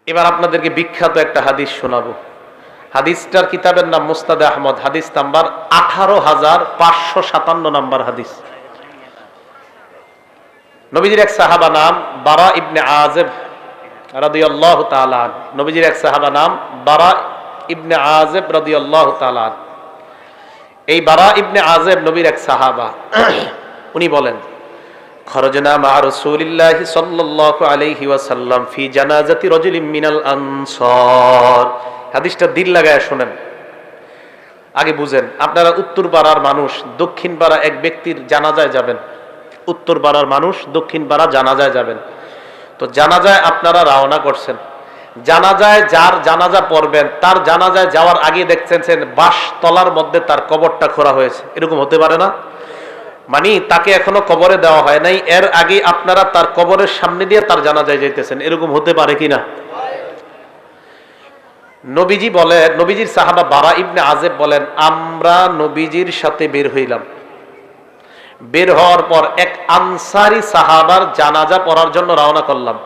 এবার আপনাদেরকে বিখ্যাত একটা হাদিস শোনাবো। হাদিসটার কিতাবের নাম মুস্তাদে আহমদ, হাদিস নাম্বার 18,557 নাম্বার হাদিস। নবীজির এক সাহাবা নাম বারা ইবনে আযিব রাদিয়াল্লাহু তাআলা। নবীজির এক সাহাবা নাম বারা ইবনে আযিব রাদিয়াল্লাহু তাআলা। এই বারা ইবনে আযিব নবীর এক সাহাবা। উনি বলেন, খরজনা মা রাসূলিল্লাহি সাল্লাল্লাহু আলাইহি ওয়াসাল্লাম ফি জানাজাতি রাজুলিন মিনাল আনসার। হাদিসটা দিল লাগায় শুনেন, আগে বুঝেন। আপনারা উত্তর পাড়ার মানুষ দক্ষিণ পাড়া এক ব্যক্তির জানাজায় যাবেন। উত্তর পাড়ার মানুষ দক্ষিণ পাড়া জানাজায় যাবেন। তো জানাজায় আপনারা রওনা করছেন। জানাজায় যার জানাজা পড়বেন তার জানাজায় যাওয়ার আগে দেখছেন বাঁশ তলার মধ্যে তার কবরটা খোঁড়া হয়েছে। এরকম হতে পারে না? মানে তাকে এখনো কবরে দেওয়া হয় নাই, এর আগে আপনারা তার কবরের সামনে দিয়ে তার জানাজায় যাইতেছেন। এরকম হতে পারে কিনা? নবীজি বলেন, নবীজির সাহাবা বারা ইবনে আযিব বলেন, আমরা নবীজির সাথে বের হইলাম। বের হওয়ার পর এক আনসারী সাহাবার জানাজা পড়ার জন্য রওনা করলাম।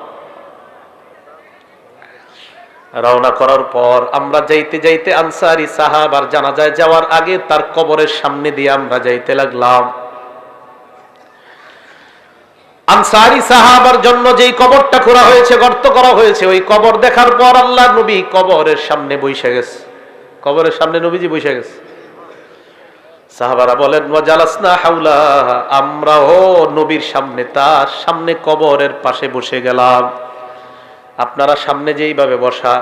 রওনা করার পর আমরা যাইতে যাইতে আনসারী সাহাবার জানাজায় যাওয়ার আগে তার কবরের সামনে দিয়ে আমরা যাইতে লাগলাম। আনসারী সাহাবার জন্য যেই কবরটা খোঁড়া হয়েছে, গর্ত করা হয়েছে, ওই কবর দেখার পর আল্লাহর নবী কবরের সামনে বসে গেছে। কবরের সামনে নবীজি বসে গেছে। সাহাবারা বলেন, ওয়া জালাসনা হাওলা, আমরাও নবীর সামনে, তার সামনে কবরের পাশে বসে গেলাম। আপনারা সামনে যেইভাবে বসা,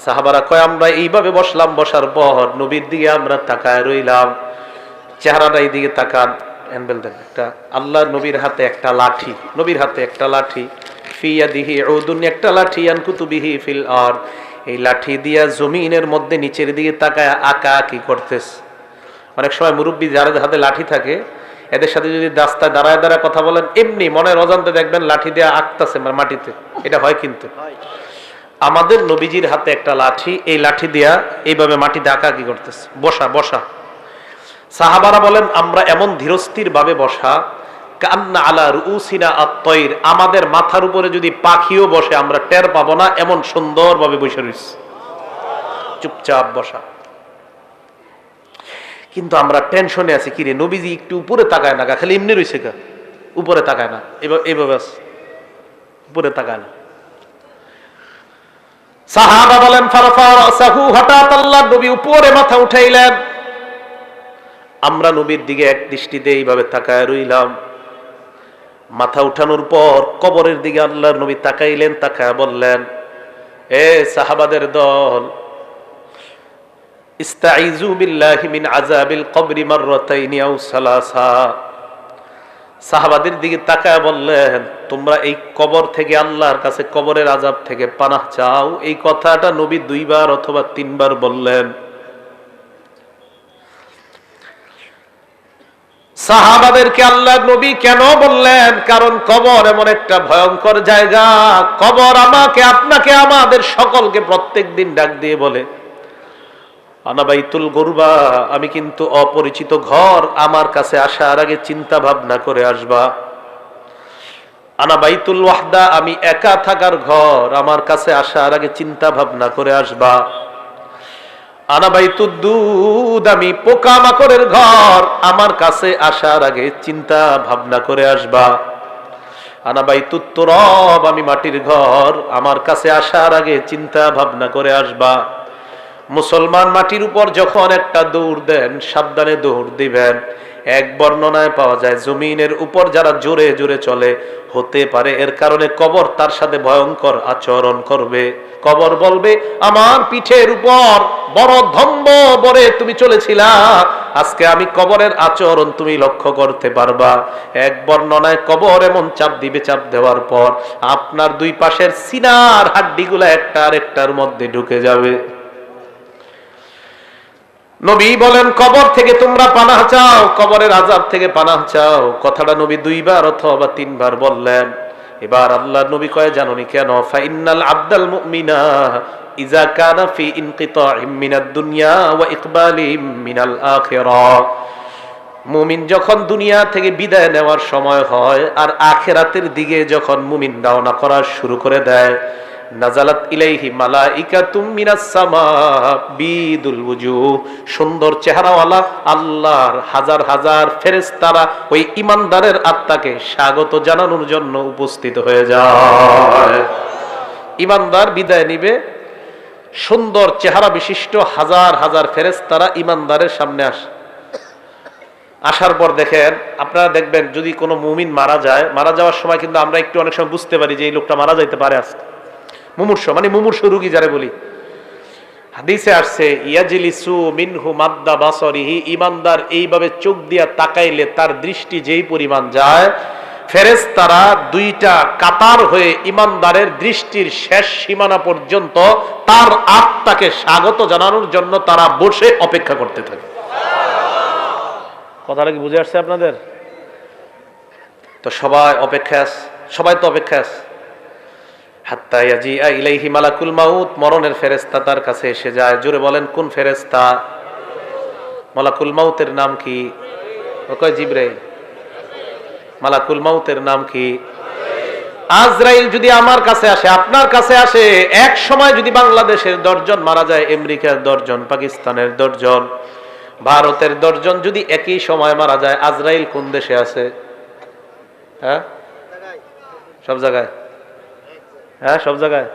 সাহাবারা কয় আমরা এইভাবে বসলাম। বসার পর নবীর দিকে আমরা তাকায় রইলাম। চেহারাটা এই দিকে তাকান। একটা আল্লাহর নবীর হাতে একটা লাঠি, নবীর হাতে একটা লাঠি, ফিয়াদিহি উদুন, একটা লাঠি, আনকুতুবিহি ফিল আরদ, এই লাঠি দিয়া জমিনের মধ্যে নিচের দিকে তাকায় আঁকা আঁকি করতেছে। অনেক সময় মুরব্বী যাদের হাতে লাঠি থাকে, এদের সাথে যদি রাস্তায় দাঁড়ায় দাঁড়ায় কথা বলেন, এমনি মনের অজান্তে দেখবেন লাঠি দিয়ে আঁকতেছে মাটিতে। এটা হয় কিন্তু। আমাদের নবীজির হাতে একটা লাঠি, এই লাঠি দিয়া এইভাবে মাটিতে আঁকা আঁকি করতেছে। বসা বসা। সাহাবারা বলেন আমরা এমন ধীরস্থির ভাবে বসা, কান্না আলা রুউসিনা আত-তায়র, আমাদের মাথার উপরে যদি পাখিও বসে আমরা টের পাবো না, এমন সুন্দর ভাবে বসে রইছি। চুপচাপ বসা। কিন্তু আমরা টেনশনে আছি, কিরে নবীজি একটু উপরে তাকায় না, খালি এমনি রইছে কা, উপরে তাকায় না, এইভাবে উপরে তাকায় না। সাহাবা বলেন ফারফা রাসাহু, হঠাৎ আল্লাহর নবী উপরে মাথা উঠাইলেন। আমরা নবীর দিকে এক দৃষ্টিতে এইভাবে তাকায় রইলাম। মাথা উঠানোর পর কবরের দিকে আল্লাহর নবী তাকাইলেন। তাকায় বললেন, এ সাহাবাদের দল, ইস্তাইযু বিল্লাহি মিন আযাবিল কবরি মাররাতাইনি আও সালাসা। সাহাবাদের দিকে তাকায় বললেন, তোমরা এই কবর থেকে, আল্লাহর কাছে কবরের আযাব থেকে পানাহ চাও। এই কথাটা নবী 2 বার অথবা 3 বার বললেন। সাহাবাদেরকে আল্লাহর নবী কেন বললেন? কারণ কবর এমন একটা ভয়ঙ্কর জায়গা। কবর আমাকে, আপনাকে, আমাদের সকলকে প্রত্যেকদিন ডাক দিয়ে বলে, আনা বাইতুল গুরবা, আমি কিন্তু অপরিচিত ঘর, আমার কাছে আসার আগে চিন্তা ভাবনা করে আসবা। আনা বাইতুল ওয়াহদা, আমি একা থাকার ঘর, আমার কাছে আসার আগে চিন্তা ভাবনা করে আসবা। আনা বাইতুদ দুদ, আমি পোকামাকড়ের ঘর, আমার কাছে আসার আগে চিন্তা ভাবনা করে আসবা। আনা বাইতুত তুরাব, আমি মাটির ঘর, আমার কাছে আসার আগে চিন্তা ভাবনা করে আসবা। মুসলমান মাটির উপর যখন একটা দৌড় দেন, সাবধানে দৌড় দিবেন। এক বর্ণনায় পাওয়া যায়, জমিনের উপর যারা জোরে জোরে চলে, হতে পারে এর কারণে কবর তার সাথে ভয়ঙ্কর আচরণ করবে। কবর বলবে, আমার পিঠের উপর বড় ধম্ব বরে তুমি চলেছিলা, আজকে আমি কবরের আচরণ তুমি লক্ষ্য করতে পারবা। এক বর্ণনায় কবর এমন চাপ দিবে, চাপ দেওয়ার পর আপনার 2 পাশের সিনার হাড্ডিগুলা একটা আরেকটার মধ্যে ঢুকে যাবে। নবী বলেন, কবর থেকে তোমরা পানাহ চাও, কবরের আযাব থেকে পানাহ চাও। কথাটা নবী 2 বার অথবা 3 বার বললেন। এবার আল্লাহর নবী কয়, জানোনি কেন? ফাইন্নাল আবদাল মুমিনা ইযা কানা ফি ইনকিতাইম মিনাদ দুনিয়া ওয়া ইকবালিম মিনাল আখিরাহ। মুমিন যখন দুনিয়া থেকে বিদায় নেওয়ার সময় হয় আর আখিরাতের দিকে যখন মুমিন রওনা করা শুরু করে দেয়, নাজালাত ইলাইহি মালাইকাতুম মিনাস সামা বিদুল ওয়ুজুহ, সুন্দর চেহারাওয়ালা আল্লাহর হাজার হাজার ফেরেশতারা ওই ঈমানদারের আত্মাকে স্বাগত জানানোর জন্য উপস্থিত হয়ে যায়। ঈমানদার বিদায় নিবে, সুন্দর চেহারা বিশিষ্ট হাজার হাজার ফেরেশতারা ঈমানদারের সামনে আসে। আসার পর দেখেন, আপনারা দেখবেন যদি কোনো মুমিন মারা যায়, মারা যাওয়ার সময় কিন্তু আমরা একটু অনেক সময় বুঝতে পারি যে এই লোকটা মারা যাইতে পারে আজকে। মুমূর্ষ মানে মুমূর্ষ রোগী যারা বলি, হাদিসে আসছে ইয়াজলিসু মিনহু মাদ্দা বাসরিহি, ঈমানদার এইভাবে চোখ দিয়া তাকাইলে তার দৃষ্টি যেই পরিমাণ যায়, ফেরেশতারা দুইটা কাতার হয়ে ঈমানদারের দৃষ্টির শেষ সীমানা পর্যন্ত তার আত্মাকে স্বাগত জানানোর জন্য তারা বসে অপেক্ষা করতে থাকে। কথাটা কি বুঝে আসছে আপনাদের? তো সবাই অপেক্ষায় আছে, সবাই তো অপেক্ষায় আছে। হাত্তা ইয়াজিআ ইলাইহি মালাকুল মাউত, মরণের ফেরেশতা তার কাছে এসে যায়। জোরে বলেন কোন ফেরেশতা? মালাকুল মাউতের নাম কি? কয় জিবরাইল। মালাকুল মাউতের নাম কি? আজরাইল। যদি আমার কাছে আসে, আপনার কাছে আসে, এক সময় যদি বাংলাদেশের 10 জন মারা যায়, আমেরিকার 10 জন, পাকিস্তানের 10 জন, ভারতের 10 জন যদি একই সময় মারা যায়, আজরাইল কোন দেশে আছে? হ্যাঁ, সব জায়গায়। হ্যাঁ, সব জায়গায়।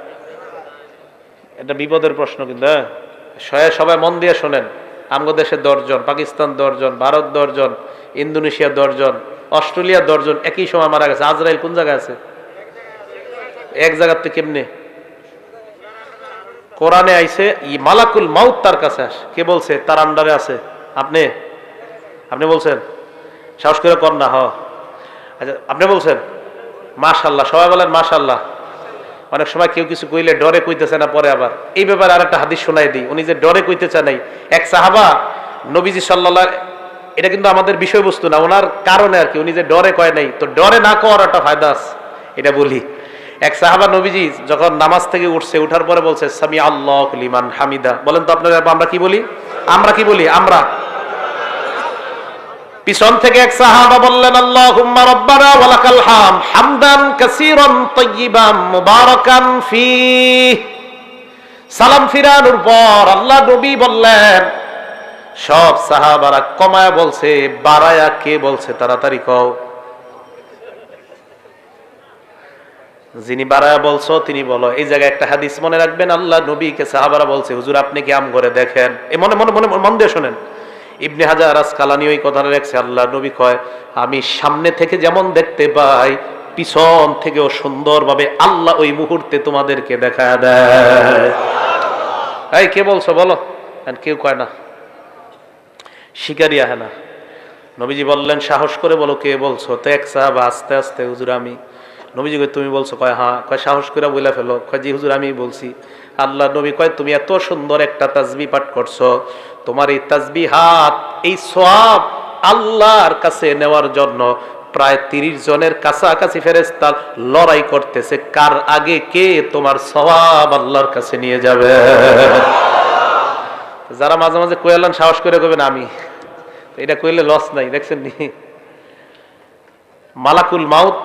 এটা বিপদের প্রশ্ন কিন্তু। হ্যাঁ, সবাই মন দিয়ে শোনেন। আমগো দেশে 10 জন, পাকিস্তান 10 জন, ভারত 10 জন, ইন্দোনেশিয়া 10 জন, অস্ট্রেলিয়া 10 জন একই সময় মারা গেছে। আজরাইল কোন জায়গায় আছে? এক জায়গাতে। কেমনে? কোরআনে আইছে মালাকুল মাউত তার কাছে আসে। কে বলছে তার আন্ডারে আছে? আপনি আপনি বলছেন? সাহস করে কর না। আচ্ছা, আপনি বলছেন? মাশাআল্লাহ, সবাই বলেন মাশাআল্লাহ। অনেক সময় কেউ কিছু কইলে ডরে কইতেছে না, পরে আবার এই ব্যাপারে আর একটা হাদিস শোনাই দিই। উনি যে ডরে কইতেছে নাই, এক সাহাবা নবীজি সাল্লাল্লাহু, এটা কিন্তু আমাদের বিষয়বস্তু না, ওনার কারণে আর কি, উনি যে ডরে কয় নাই, তো ডরে না করার একটা ফায়দা আছে, এটা বলি। এক সাহাবা নবীজি যখন নামাজ থেকে উঠছে, উঠার পরে বলছে সামি আল্লাহু লিমান হামিদা। বলেন তো আপনারা আমরা কি বলি? আমরা কি বলি? আমরা। পিছন থেকে এক সাহাবা বললেন আল্লাহুম্মা রাব্বানা ওয়া লাকাল হামদ হামদান কাসীরান তাইয়িবান মুবারাকান ফীহ। সালাম ফিরানোর পর আল্লাহ নবী বললেন, সব সাহাবারা কমায়া বলছে, বাড়ায়া কে বলছে? তাড়াতাড়ি কও। যিনি বাড়ায়া বলছো তিনি বলো। এই জায়গায় একটা হাদিস মনে রাখবেন, আল্লাহ নবীকে সাহাবারা বলছে হুজুর আপনি কি আম করে দেখেন? এই মনে মনে মনে মন দিয়ে শোনেন। ইবনে হাজার আসকালানী ওই কথাটা লেখছে, আল্লাহ নবী কয় আমি সামনে থেকে যেমন দেখতে পাই, পিছন থেকেও সুন্দরভাবে আল্লাহ ওই মুহূর্তে তোমাদেরকে দেখা দেয়। এই কে বলছো বলো? কেউ কয় না, শিকারি আহে না। নবীজি বললেন সাহস করে বলো কে বলছো? তো এক সাহাবা আস্তে আস্তে, হুজুর আমি। নবীজি কয় তুমি বলছো? কয় হ্যাঁ। কয় সাহস করে বলে ফেলো। কয় জি হুজুর আমি বলছি। আল্লাহ নবী কয় তুমি এত সুন্দর একটা তাসবিহ পাঠ করছো, তোমার এই তাসবিহাত, এই সওয়াব আল্লাহর কাছে নেওয়ার জন্য প্রায় 30 জনের কাছাকাছি ফেরেশতা লড়াই করতেছে, কার আগে কে তোমার সওয়াব আল্লাহর কাছে নিয়ে যাবে। যারা মাঝে মাঝে কইলেন সাহস করে কইবেন আমি, এটা কইলে লস নাই। দেখছেন নি? মালাকুল মাউত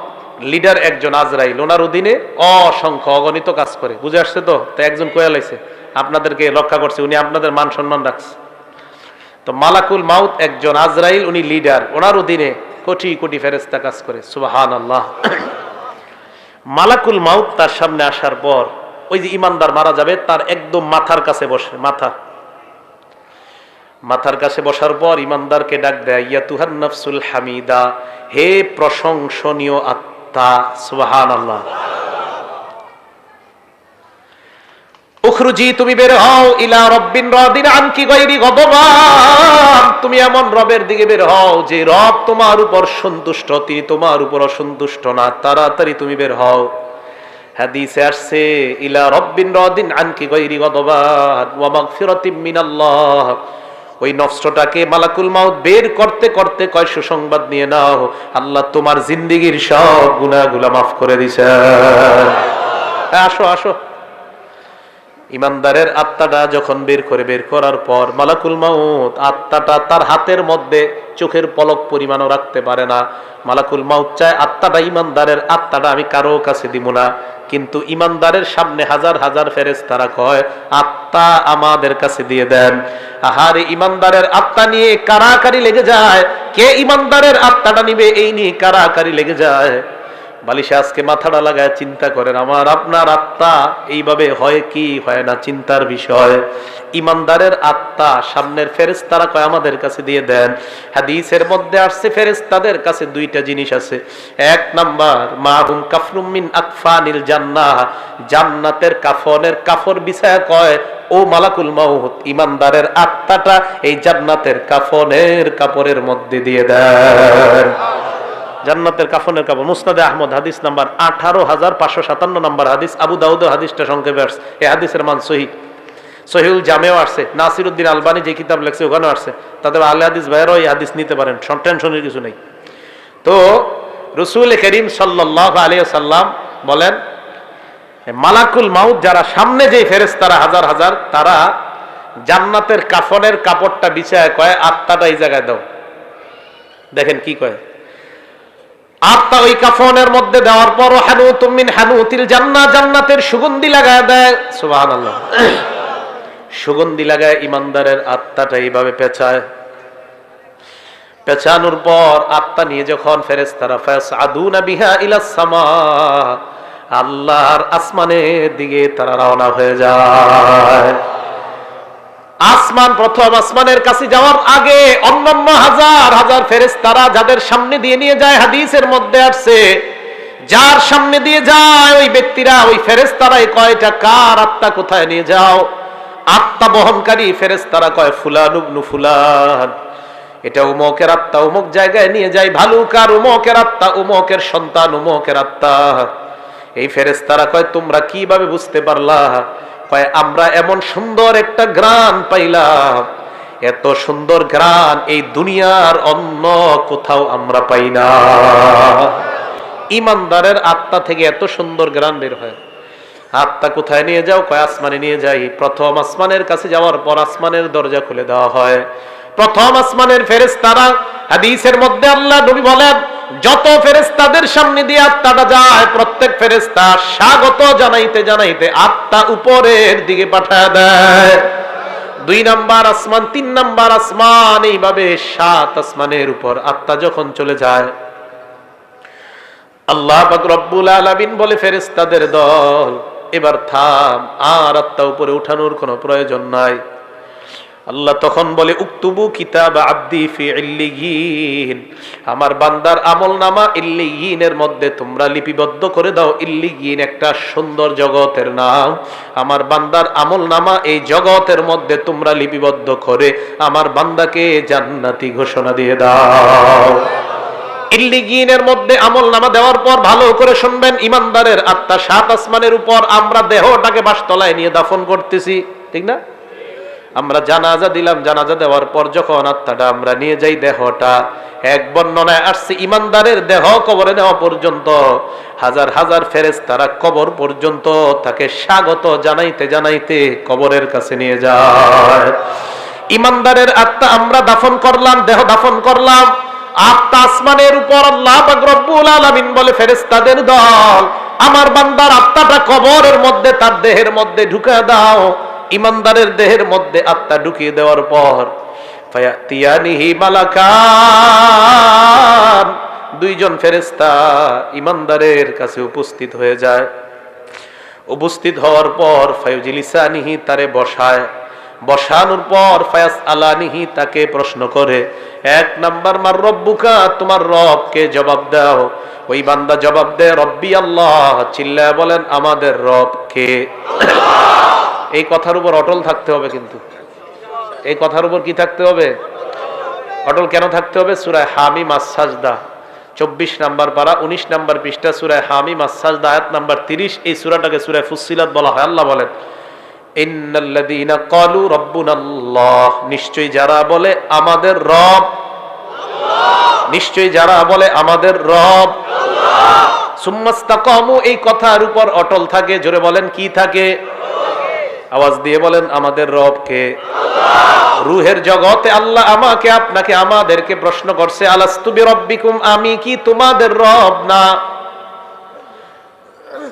লিডার একজন আজরাইল, ওনার অধীনে অসংখ্য অগণিত কাজ করে। বুঝে আসছে তো? একজন কইয়া লাইছে আপনাদেরকে রক্ষা করছে, উনি আপনাদের মান সম্মান রাখছে। তো মালাকুল মাউত একজন আজরাইল, উনি লিডার, ওনার অধীনে কোটি কোটি ফেরেশতা কাজ করে। সুবহানাল্লাহ। মালাকুল মাউত তার সামনে আসার পর ওই যে ইমানদার মারা যাবে, তার একদম মাথার কাছে বসে। মাথার কাছে বসার পর ইমানদারকে ডাক দেয়, ইয়াতুহান নাফসুল হামিদা, হে প্রশংসনীয় আত্মা। সুবহানাল্লাহ। উখরুজি, তুমি বের হও, ইলা রব্বিন রাদিন আনকি গায়রি গদবান, তুমি এমন রবের দিকে বের হও যে রব তোমার উপর সন্তুষ্ট, তিনি তোমার উপর অসন্তুষ্ট না। তাড়াতাড়ি তুমি বের হও। হাদিসে আসছে ইলা রব্বিন রাদিন আনকি গায়রি গদবান ওয়া মাগফিরাতিম মিনাল্লাহ। ওই নফসটাকে মালাকুল মাউত বের করতে করতে কয় সুসংবাদ নিয়ে নাও, আল্লাহ তোমার জিন্দেগীর সব গুনাহগুলো মাফ করে দিয়েছেন। আসো আসো। ইমানদারের আত্মাটা যখন বের করার পর মালাকুল মাউত আত্মাটা তার হাতের মধ্যে চোখের পলক পরিমাণও রাখতে পারে না। মালাকুল মাউত চায় আত্মাটা, ইমানদারের আত্মাটা আমি কারো কাছে দিব না, কিন্তু ইমানদারের সামনে হাজার হাজার ফেরেশতারা কয় আত্মা আমাদের কাছে দিয়ে দেন। আহারে ইমানদারের আত্মা নিয়ে কারাকারি লেগে যায়, কে ইমানদারের আত্মাটা নিবে এই নিয়ে কারাকারি লেগে যায়। বালিশে আজকে মাথাটা লাগায় চিন্তা করেন, আমার আপনার আত্মা এইভাবে হয় কি হয় না, চিন্তার বিষয়। ইমানদারের আত্মা সামনের ফেরেশতারা কয় আমাদের কাছে দিয়ে দেন। হাদিসের মধ্যে আসছে ফেরেশতাদের কাছে দুইটা জিনিস আছে। এক নাম্বার মাহুম কাফরুম মিন আকফানিল জান্নাহ, জান্নাতের কাফনের কাফর বিছায়া কয় ও মালাকুল মাউত ইমানদারের আত্মাটা এই জান্নাতের কাফনের কাপড়ের মধ্যে দিয়ে দেন। জান্নাতের কাফনের কাপড়, মুসনাদে আহমদ হাদিস নাম্বার 18,557 নম্বর হাদিস, আবু দাউদ হাদিসটা সংক্ষেপে আসছে। এই হাদিসের মান সহিহ, সহিহুল জামেও আসছে, নাসিরউদ্দিন আলবানী যে কিতাব লেখছে ওখানেও আসছে। তাদের আহলে হাদিস ভাইরাও এই হাদিস নিতে পারেন, টেনশনের কিছু নেই। তো রাসূল করিম সাল্লাল্লাহু আলাইহি ওয়াসাল্লাম বলেন মালাকুল মাউত যারা সামনে যে ফেরেশতারা হাজার হাজার, তারা জান্নাতের কাফনের কাপড়টা বিছায় কয় আত্মাটা এই জায়গায় দাও। দেখেন কি কয়, আত্মা ওই কাফনের মধ্যে দেওয়ার পর হানুতুম মিন হানুতিল জান্নাহ, জান্নাতের সুগন্ধি লাগায় দেয়। সুবহানাল্লাহ, সুগন্ধি লাগায় ইমানদারের আত্মাটা এইভাবে পেঁচায়। পেঁচানোর পর আত্মা নিয়ে যখন ফেরেশতারা ফায়াসআদুনা বিহা ইলাস সামা, আল্লাহর আসমানের দিকে তারা রওনা হয়ে যায়। আসমান, প্রথম আসমানের কাছে যাওয়ার আগে অন্যান্য হাজার হাজার ফেরেশতারা যাদের সামনে দিয়ে নিয়ে যায়, হাদিসের মধ্যে আসছে যার সামনে দিয়ে যায় ওই ব্যক্তিরা, ওই ফেরেশতারাই কয়টা কার আত্মা কোথায় নিয়ে যাও। আত্মা বহনকারী ফেরেশতারা কয় ফুলান ইবনু ফুলান, এটা উমকের আত্মা উমক জায়গায় নিয়ে যায়। ভালুকার উমকের আত্মা, উমকের সন্তান উমকের আত্মা। এই ফেরেশতারা কয় তোমরা কিভাবে বুঝতে পারলা? কয় আমরা এমন সুন্দর একটা ঘ্রাণ পাইলাম, এত সুন্দর ঘ্রাণ এই দুনিয়ার অন্য কোথাও আমরা পাই না। ইমানদারের আত্মা থেকে এত সুন্দর ঘ্রাণ বের হয়। আত্মা কোথায় নিয়ে যাও? কয় আসমানে নিয়ে যাই। প্রথম আসমানের কাছে যাওয়ার পর আসমানের দরজা খুলে দেওয়া হয়। প্রথম আসমানের ফেরেশতারা, হাদিসের মধ্যে আল্লাহ নবী বলেন যত ফেরেশতাদের সামনে দিয়ে আত্মাটা যায়, প্রত্যেক ফেরেশতা স্বাগত জানাইতে জানাইতে আত্মা উপরের দিকে পাঠায় দেয়। 2 নাম্বার আসমান, 3 নাম্বার আসমান, এইভাবে 7 আসমানের উপর আত্মা যখন চলে যায়, আল্লাহ পাক রব্বুল আলামিন বলে ফেরেশতাদের দল এবার থাম, আর আত্মা উপরে উঠানোর কোনো প্রয়োজন নাই। আল্লাহ তখন বলে উকতুবু কিতাব আব্দি ফি ইল্লিয়িন, আমার বান্দার আমলনামা ইল্লিয়িনের মধ্যে তোমরা লিপিবদ্ধ করে দাও। ইল্লিয়িন একটা সুন্দর জগতের নাম। আমার বান্দার আমলনামা এই জগতের মধ্যে তোমরা লিপিবদ্ধ করে আমার বান্দাকে জান্নাতি ঘোষণা দিয়ে দাও। ইল্লিয়িনের মধ্যে আমলনামা দেওয়ার পর ভালো করে শুনবেন, ইমানদারের আত্মা 7 আসমানের উপর, আমরা দেহটাকে বাসতলায় নিয়ে দাফন করতেছি, ঠিক না? আমরা জানাজা দিলাম, জানাজা দেওয়ার পর যখন আত্মাটা আমরা নিয়ে যাই, দেহটা এক বর্ণনায় আসছে ইমানদারের দেহ কবরে নেওয়া পর্যন্ত হাজার হাজার ফেরেশতারা কবর পর্যন্ত তাকে স্বাগত জানাইতে জানাইতে কবরের কাছে নিয়ে যায়। ইমানদারের আত্মা আমরা দাফন করলাম, দেহ দাফন করলাম, আত্মা আসমানের উপর। আল্লাহ পাক রব্বুল আলামিন বলে ফেরেশতাদের দল আমার বান্দার আত্মাটা কবরের মধ্যে তার দেহের মধ্যে ঢুকা দাও। ইমানদারের দেহের মধ্যে আত্মা ঢুকিয়ে দেওয়ার পর ফায়াতিয়ানিহি মালাকান, 2 জন ফেরেশতা ইমানদারের কাছে উপস্থিত হয়ে যায়। উপস্থিত হওয়ার পর ফায়ুজিলিসানিহি, তারে বসায়। বসানোর পর ফায়াস আলানিহি, তাকে প্রশ্ন করে। 1 নাম্বার মার রব্বুকা, তোমার রবকে জবাব দাও। ওই বান্দা জবাব দেয় রব্বি আল্লাহ, চিল্লায় বলেন আমাদের রব কে? এই কথার উপর অটল থাকতে হবে, কিন্তু এই কথার উপর কি থাকতে হবে? অটল কেন থাকতে হবে? সূরা হামিম আস-সাজদা 24 নাম্বার পারা 19 নাম্বার পৃষ্ঠা, সূরা হামিম আস-সাজদা আয়াত নাম্বার 30। এই সূরাটাকে সূরা ফুসসিলাত বলা হয়। আল্লাহ বলেন ইন্নাল্লাযীনা ক্বালু রাব্বুনাল্লাহ, নিশ্চয়ই যারা বলে আমাদের রব আল্লাহ, নিশ্চয়ই যারা বলে আমাদের রব আল্লাহ, সুম্মাস্তাকামু, এই কথার উপর অটল থাকে। জোরে বলেন কি থাকে? আওয়াজ দিয়ে বলেন আমাদের রব কে? রুহের জগতে আল্লাহ আমাকে আপনাকে আমাদেরকে প্রশ্ন করছে, আলাস্তু বিরাব্বিকুম, আমি কি তোমাদের রব না?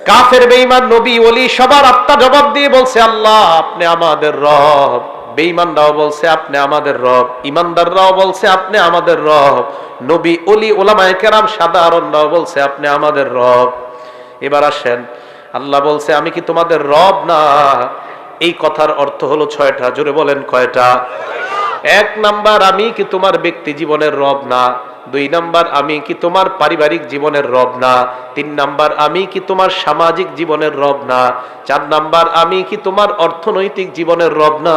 কাফের বেঈমান নবী ওলি সবার আত্মা জবাব দিয়ে বলছে আল্লাহ আপনি আমাদের রব। বেঈমানরাও বলছে আপনি আমাদের রব, ইমানদাররাও বলছে আপনি আমাদের রব, নবী ওলি ওলামায়ে কেরাম সাধারণরাও বলছে আপনি আমাদের রব। এবার আসেন, আল্লাহ বলছে আমি কি তোমাদের রব না? এই কথার অর্থ হলো 6টা। জোরে বলেন কয়টা? 1 নাম্বার, আমি কি তোমার ব্যক্তি জীবনের রব না? 2 নাম্বার, আমি কি তোমার পারিবারিক জীবনের রব না? 3 নাম্বার, আমি কি তোমার সামাজিক জীবনের রব না? 4 নাম্বার, আমি কি তোমার অর্থনৈতিক জীবনের রব না?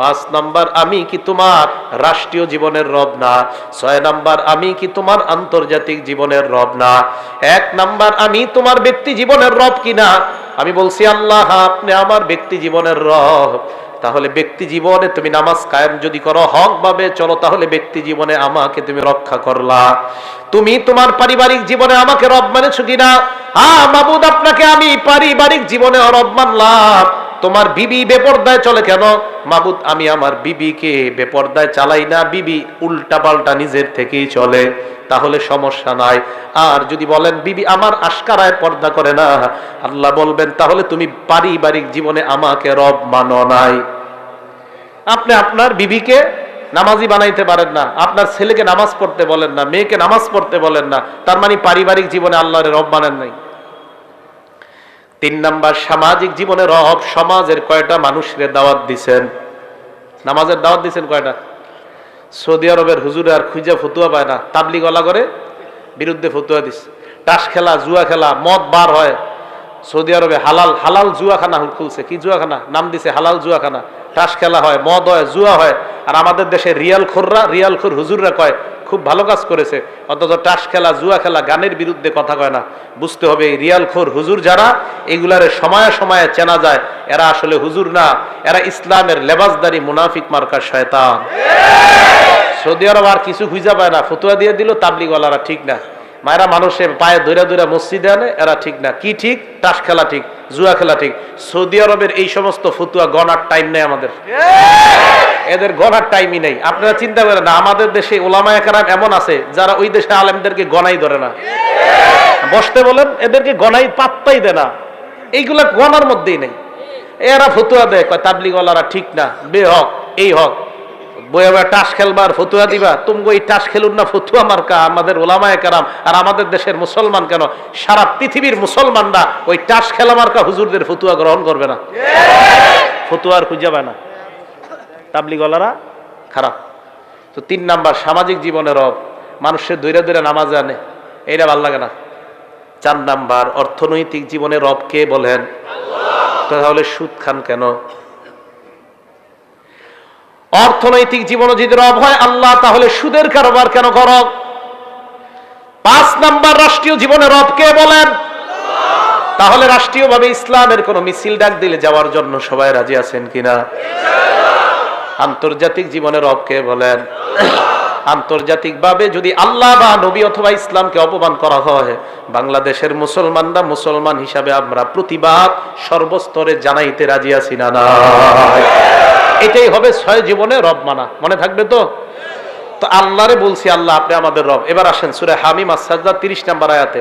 5 নাম্বার, আমি কি তোমার রাষ্ট্রীয় জীবনের রব না? 6 নাম্বার, আমি কি তোমার আন্তর্জাতিক জীবনের রব না? 1 নাম্বার, আমি তোমার ব্যক্তি জীবনের রব কিনা? আমি বলছি আল্লাহ আপনি আমার ব্যক্তি জীবনের রব। তাহলে ব্যক্তি জীবনে তুমি নামাজ কায়েম যদি করো, হক ভাবে চলো, তাহলে ব্যক্তি জীবনে আমাকে তুমি রক্ষা করলা। তুমি তোমার পারিবারিক জীবনে আমাকে রব মানেছো কিনা? হ্যাঁ মাবুদ, আপনাকে আমি পারিবারিক জীবনে রব মানলাম। তোমার বিবি বেপরদায় চলে কেন? মাবুদ, আমি আমার বিবিকে বেপরদায় চালাই না, বিবি উল্টা পাল্টা নিজের থেকেই চলে, তাহলে সমস্যা নাই। আর যদি বলেন বিবি আমার আশকারায় পর্দা করে না, আল্লাহ বলবেন তাহলে তুমি পারিবারিক জীবনে আমাকে রব মানো নাই। আপনি আপনার বিবিকে নামাজি বানাইতে পারেন না, আপনার ছেলেকে নামাজ পড়তে বলেন না, মেয়েকে নামাজ পড়তে বলেন না, তার মানে পারিবারিক জীবনে আল্লাহর রব মানেন নাই। 3 নাম্বার, সামাজিক জীবনে রব। সমাজের কয়টা মানুষের দাওয়াত দিছেন? নামাজের দাওয়াত দিছেন কয়টা? সৌদি আরবের হুজুরে আর খুঁজা ফতুয়া পায় না, তাবলিগ ওয়ালা করে বিরুদ্ধে ফতুয়া দিছে। তাস খেলা, জুয়া খেলা, মদ বার হয়। সৌদি আরবে হালাল জুয়াখানা খুলছে। কি জুয়াখানা? নাম দিছে হালাল জুয়াখানা। তাস খেলা হয়, মদ হয়, জুয়া হয়। আর আমাদের দেশে রিয়ালখোর হুজুররা কয় খুব ভালো কাজ করেছে, অথচ তাস খেলা, জুয়া খেলা, গানের বিরুদ্ধে কথা কয় না। বুঝতে হবে এই রিয়ালখোর হুজুর যারা, এগুলারে সময়ে সময়ে চেনা যায় এরা আসলে হুজুর না, এরা ইসলামের লেবাসদারি মুনাফিক মার্কা শয়তান। সৌদি আরব আর কিছু খুঁজা পায় না, ফতুয়া দিয়ে দিল তাবলিগওয়ালারা ঠিক না। মায়েরা মানুষের পায়ে দৈরা দৈরা মসজিদে আনে, এরা ঠিক না। কি ঠিক? তাস খেলা ঠিক, জুয়া খেলা ঠিক। সৌদি আরবের এই সমস্ত ফতুয়া গণার টাইম নেই আমাদের, এদের গণার টাইমই নেই। আপনারা চিন্তা করেন না, আমাদের দেশে ওলামায়ে কেরাম এমন আছে যারা ওই দেশে আলেমদেরকে গণাই ধরে না, বসতে বলেন এদেরকে গণাই পাত্তাই দেয় না, এইগুলা গণার মধ্যেই নেই। এরা ফতুয়া দেয়, কয় তাবলিগওয়ালারা ঠিক না, বেহক, এই হক। বইয়া টাস খেলবার ফতুয়া দিবা, তুমি ওই টাস খেলুন না ফতুয়া মার্কা আমাদের ওলামায়ে কেরাম। আর আমাদের দেশের মুসলমান কেন, সারা পৃথিবীর মুসলমানরা ওই টাস খেলা মার্কা হুজুরদের ফতুয়া গ্রহণ করবে না, ফতুয়া আর খুঁজে পায় না। তাবলিগওয়ালারা খারাপ। তো 3 নাম্বার, সামাজিক জীবনের রব। মানুষের দৈরা দৈরা নামাজে আনে, এইটা ভাল লাগে না। 4 নাম্বার, অর্থনৈতিক জীবনের রব কে বলেন? তাহলে সুদ খান কেন? অর্থনৈতিক জীবন যদি রব হয় আল্লাহ, তাহলে সুদের কারবার কেন করো? 5 নাম্বার, রাষ্ট্রীয় জীবনে রব কে বলেন? তাহলে রাষ্ট্রীয়ভাবে ইসলামের কোন মিছিল ডাক দিলে যাওয়ার জন্য সবাই রাজি আছেন কিনা? আন্তর্জাতিক জীবনে রব কে বলেন? আন্তর্জাতিক ভাবে যদি আল্লাহ বা নবী অথবা ইসলামকে অপমান করা হয়, বাংলাদেশের মুসলমানরা মুসলমান হিসাবে আমরা প্রতিবাদ সর্বস্তরে জানাইতে রাজি আছি না? এটাই হবে 6 জীবনে রব মানা। মনে থাকবে তো? তো আল্লাহরে বলছি আল্লাহ আপনি আমাদের রব। এবার আসেন সূরা হামিম আস-সাজদা 30 নম্বর আয়াতে,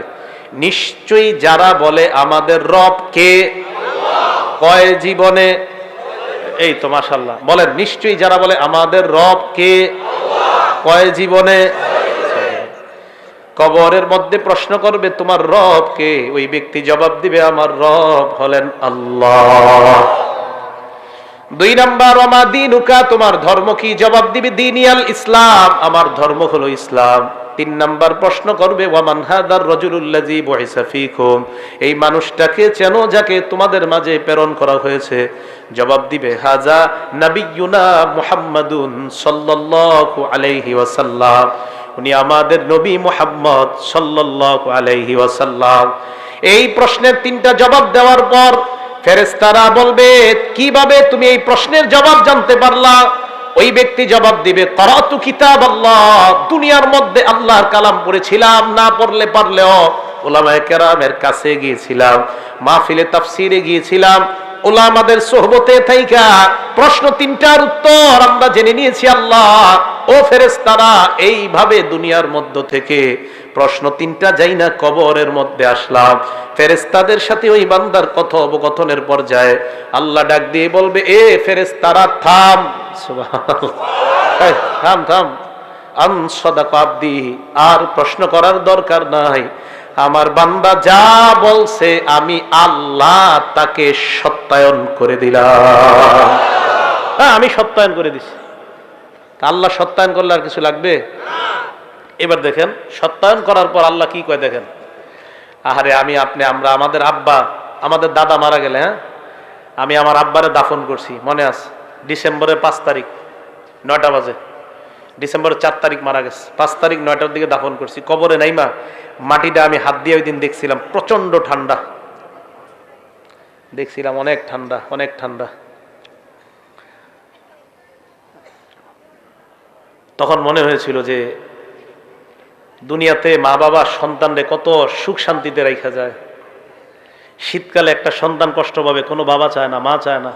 নিশ্চয়ই যারা বলে আমাদের রব কে, কয় জীবনে? এই তো মাশাআল্লাহ, বলেন নিশ্চয়ই যারা বলে আমাদের রব কে, কয় জীবনে? কবরের মধ্যে প্রশ্ন করবে তোমার রব কে, ওই ব্যক্তি জবাব দিবে আমার রব হলেন আল্লাহ। 2 নাম্বার, ওমা দীনুকা, তোমার ধর্ম কি? জবাব দিবে দীনিয়াল ইসলাম, আমার ধর্ম হলো ইসলাম। 3 নাম্বার প্রশ্ন করবে ওয়ামান হাদার রাজুলুল্লাযী বুইসা ফীকুম, এই মানুষটাকে চেনো যাকে তোমাদের মাঝে প্রেরণ করা হয়েছে? জবাব দিবে হাজা নাবিয়ুনা মুহাম্মাদুন সাল্লাল্লাহু আলাইহি ওয়াসাল্লাম, উনি আমাদের নবী মুহাম্মদ সাল্লাল্লাহু আলাইহি ওয়াসাল্লাম। এই প্রশ্নের 3টা জবাব দেওয়ার পর ফেরেশতারা বলবে কিভাবে তুমি এই প্রশ্নের জবাব জানতে পারলা? ওই ব্যক্তি জবাব দিবে করাতু কিতাবাল্লাহ, দুনিয়ার মধ্যে আল্লাহর কালাম পড়েছিলাম, না পড়লে পারলেও উলামায়ে কেরামের কাছে গিয়েছিলাম, মাহফিলে তাফসীরে গিয়েছিলাম, উলামাদের সোহবতে থাইকা প্রশ্ন তিনটার উত্তর আমরা জেনে নিয়েছি আল্লাহ। ও ফেরেশতারা, এইভাবে দুনিয়ার মধ্য থেকে প্রশ্ন তিনটা যাই না কবরের মধ্যে আসলাম। ফেরেশতাদের সাথে ওই বান্দার কথোপকথনের পর্যায়ে আল্লাহ ডাক দিয়ে বলবে, এ ফেরেশতারা থাম। সুবহানাল্লাহ, থাম থাম। আন সাদাকা আব্দি, আর প্রশ্ন করার দরকার নাই। আমার বান্দা যা বলছে আমি আল্লাহ তাকে সত্যায়ন করে দিলাম। হ্যাঁ, আমি সত্যায়ন করে দিছি। আল্লাহ সত্যায়ন করলে আর কিছু লাগবে? এবার দেখেন, সত্যায়ন করার পর আল্লাহ কি কয় দেখেন। আহারে, আমি আপনি আমরা আমাদের আব্বা আমাদের দাদা মারা গেলে, হ্যাঁ, আমি আমার আব্বারে দাফন করছি, মনে আছে? ডিসেম্বরের 5 তারিখ 9টা বাজে। ডিসেম্বরের 4 তারিখ মারা গেছে, 5 তারিখ 9টার দিকে দাফন করছি। কবরে নাইমা মাটিটা আমি হাত দিয়ে ওই দিন দেখছিলাম, প্রচন্ড ঠান্ডা দেখছিলাম, অনেক ঠান্ডা, অনেক ঠান্ডা। তখন মনে হয়েছিল যে দুনিয়াতে মা বাবা সন্তানরে কত সুখ শান্তিতে রাখা যায়। শীতকালে একটা সন্তান কষ্ট পাবে, কোনো বাবা চায় না, মা চায় না।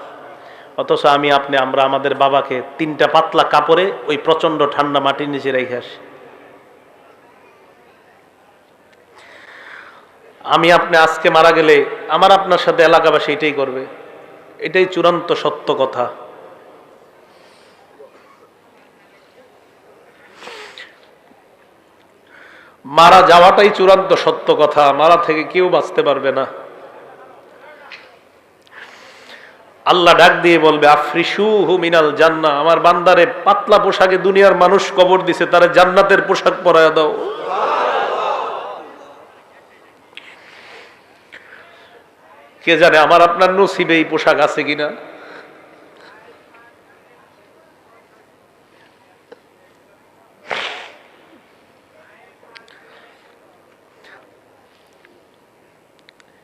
অথচ আমি আপনি আমরা আমাদের বাবাকে 3টা পাতলা কাপড়ে ওই প্রচন্ড ঠান্ডা মাটির নিচে রেখে আসি। আমি আপনি আজকে মারা গেলে আমার আপনার সাথে এলাকাবাসী এটাই করবে। এটাই চূড়ান্ত সত্য কথা। মারা যাওয়াটাই চূড়ান্ত সত্য কথা। মারা থেকে কেউ বাঁচতে পারবে না। আল্লাহ ডাক দিয়ে বলবে, আফরিসুহু মিনাল জান্নাহ, আমার বান্দারে পাতলা পোশাকে দুনিয়ার মানুষ কবর দিছে, তারে জান্নাতের পোশাক পরায়া দাও। কে জানে আমার আপনার নসিবে এই পোশাক আছে কিনা।